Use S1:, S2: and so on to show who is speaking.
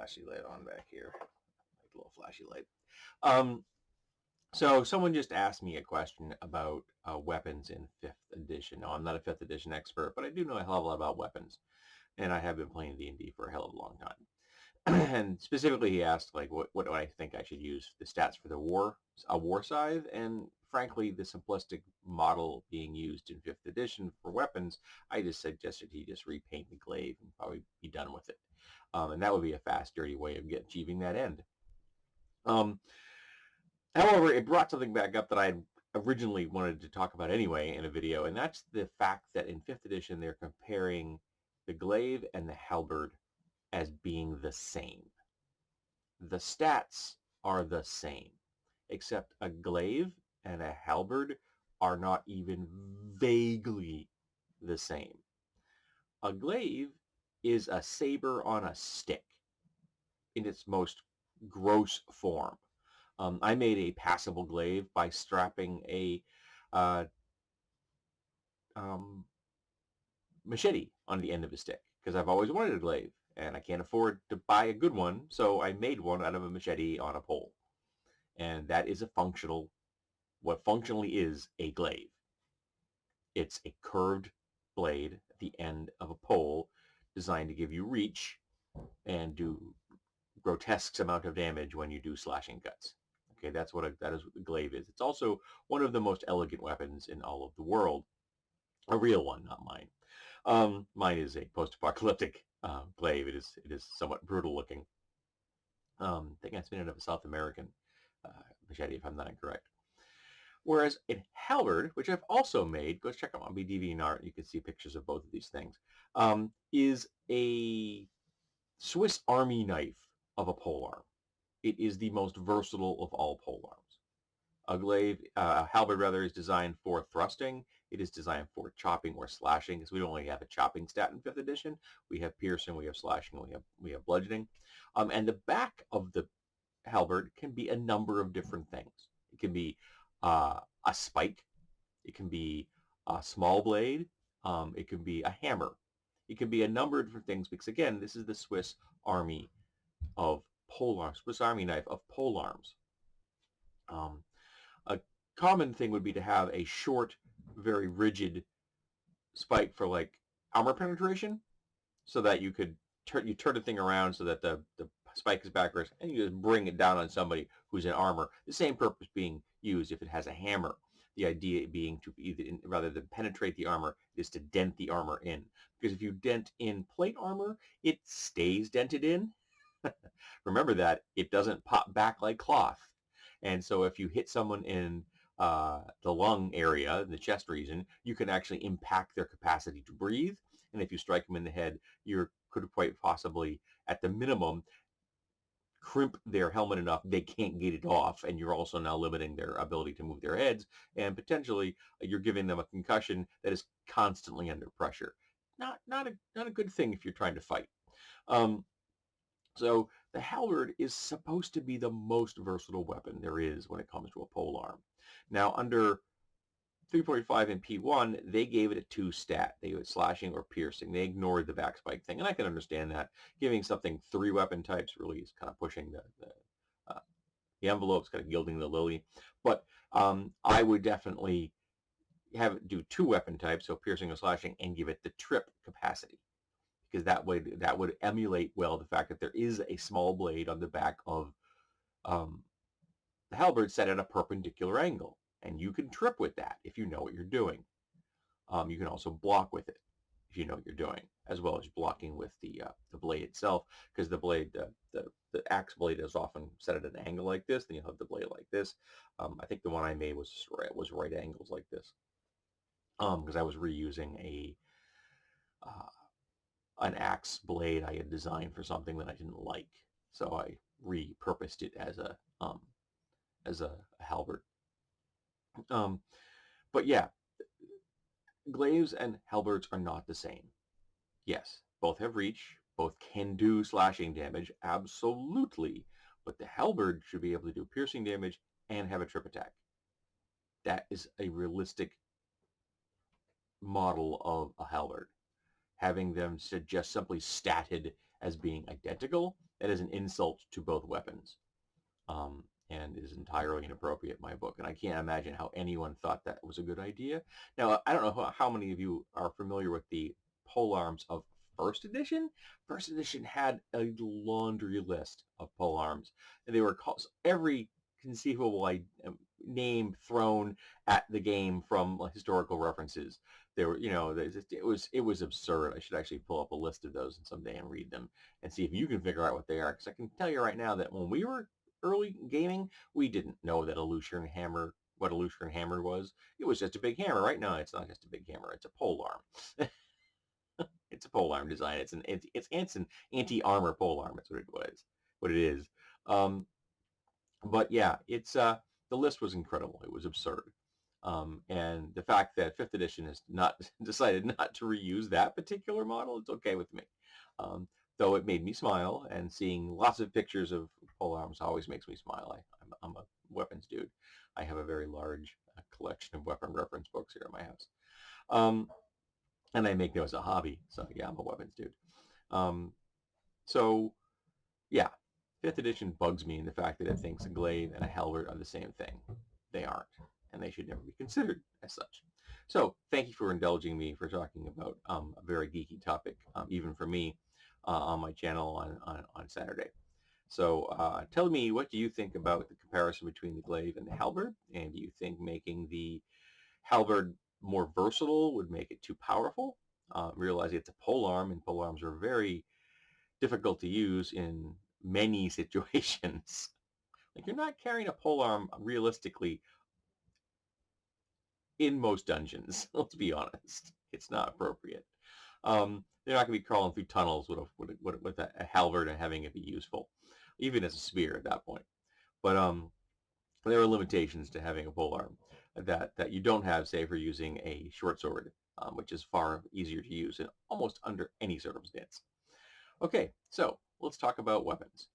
S1: flashy light on back here. Like a little flashy light. So someone just asked me a question about weapons in 5th edition. Now, I'm not a 5th edition expert, but I do know a hell of a lot about weapons. And I have been playing D&D for a hell of a long time. And specifically, he asked, like, what do I think I should use the stats for the war scythe? And frankly, the simplistic model being used in 5th edition for weapons, I just suggested he just repaint the glaive and probably be done with it. And that would be a fast, dirty way of achieving that end. However, it brought something back up that I originally wanted to talk about anyway in a video, and that's the fact that in 5th edition they're comparing the glaive and the halberd as being the same. The stats are the same, except a glaive and a halberd are not even vaguely the same. A glaive is a saber on a stick in its most gross form. I made a passable glaive by strapping a machete on the end of a stick because I've always wanted a glaive and I can't afford to buy a good one, so I made one out of a machete on a pole. And that is what functionally is a glaive. It's a curved blade at the end of a pole designed to give you reach and do grotesque amount of damage when you do slashing cuts. Okay, that is what the glaive is. It's also one of the most elegant weapons in all of the world. A real one, not mine. Mine is a post-apocalyptic glaive. It is somewhat brutal looking. I think it's made out of a South American machete, if I'm not incorrect. Whereas in halberd, which I've also made, go check out my DeviantArt, you can see pictures of both of these things, is a Swiss Army knife of a polearm. It is the most versatile of all polearms. A halberd rather, is designed for thrusting. It is designed for chopping or slashing, because we don't only have a chopping stat in 5th edition. We have piercing, we have slashing, we have bludgeoning. And the back of the halberd can be a number of different things. It can be a spike. It can be a small blade. It can be a hammer. It can be a number of different things because, again, this is the Swiss Army of polearms, Swiss Army knife of polearms. A common thing would be to have a short, very rigid spike for like armor penetration, so that you could turn the thing around so that the spike is backwards, and you just bring it down on somebody who's in armor. The same purpose being used if it has a hammer. The idea being to rather than penetrate the armor, is to dent the armor in. Because if you dent in plate armor, it stays dented in. Remember that it doesn't pop back like cloth. And so if you hit someone in the lung area, the chest region, you can actually impact their capacity to breathe. And if you strike them in the head, you could quite possibly, at the minimum, crimp their helmet enough they can't get it off, and you're also now limiting their ability to move their heads, and potentially you're giving them a concussion that is constantly under pressure. Not a good thing if you're trying to fight. So the halberd is supposed to be the most versatile weapon there is when it comes to a polearm. Now, under 3.5 and P1, they gave it a 2 stat. They were slashing or piercing. They ignored the backspike thing, and I can understand that. Giving something 3 weapon types really is kind of pushing the envelopes, kind of gilding the lily. But I would definitely have it do 2 weapon types, so piercing or slashing, and give it the trip capacity, because that would emulate well the fact that there is a small blade on the back of the halberd set at a perpendicular angle. And you can trip with that if you know what you're doing. You can also block with it if you know what you're doing, as well as blocking with the blade itself, because the blade, the axe blade is often set at an angle like this. Then you have the blade like this. I think the one I made was right angles like this, because I was reusing an axe blade I had designed for something that I didn't like, so I repurposed it as a halberd. But yeah, glaives and halberds are not the same. Yes, both have reach, both can do slashing damage, absolutely, but the halberd should be able to do piercing damage and have a trip attack. That is a realistic model of a halberd. Having them just simply statted as being identical That is an insult to both weapons, and is entirely inappropriate in my book. And I can't imagine how anyone thought that was a good idea. Now, I don't know how many of you are familiar with the polearms of first edition. First edition had a laundry list of polearms, and they were called every conceivable name thrown at the game from historical references. There were, it was absurd. I should actually pull up a list of those someday and read them and see if you can figure out what they are. Because I can tell you right now that when we were early gaming, we didn't know that what a Lucian hammer was. It was just a big hammer, right? No, it's not just a big hammer. It's a polearm. It's a polearm design. It's an anti-armor polearm. That's what it was. What it is. Um, but yeah, it's the list was incredible. It was absurd. And the fact that fifth edition has not decided not to reuse that particular model, it's okay with me. Um, though it made me smile, and seeing lots of pictures of polearms always makes me smile. I'm a weapons dude. I have a very large collection of weapon reference books here at my house. Um, and I make those a hobby. So yeah, I'm a weapons dude. Um, so yeah, fifth edition bugs me in the fact that it thinks a glaive and a halberd are the same thing. They aren't, and they should never be considered as such. So thank you for indulging me for talking about a very geeky topic, even for me, on my channel on Saturday. So tell me, what do you think about the comparison between the glaive and the halberd? And do you think making the halberd more versatile would make it too powerful? Realizing it's a polearm, and polearms are very difficult to use in many situations. Like, you're not carrying a polearm realistically in most dungeons. Let's be honest, it's not appropriate. They're not going to be crawling through tunnels with a halberd and having it be useful, even as a spear at that point. But there are limitations to having a polearm that you don't have, say, for using a short sword, which is far easier to use in almost under any circumstance. Okay, so let's talk about weapons.